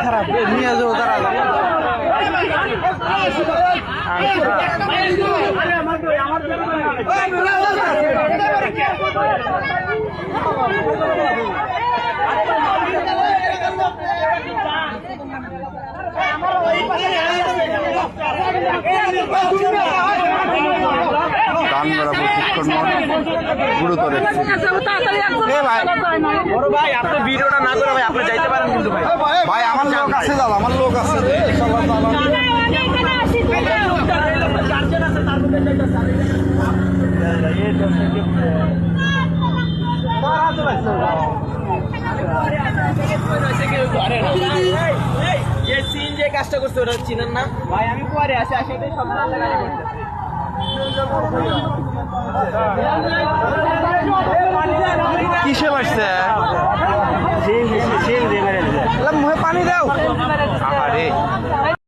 খারাপ নিয়ে যাবো তারা গুরুতর ভাই আপনি ভিডিওটা না করে ভাই আপনি যাইতে পারেন কিন্তু ভাই ভাই আমার লোক আছে দাদা আমার লোক আছে যে কাজটা করছে ওটা চিনেন না ভাই আমি পরে আসি আসে সব কিসে মারছে পানি দাও।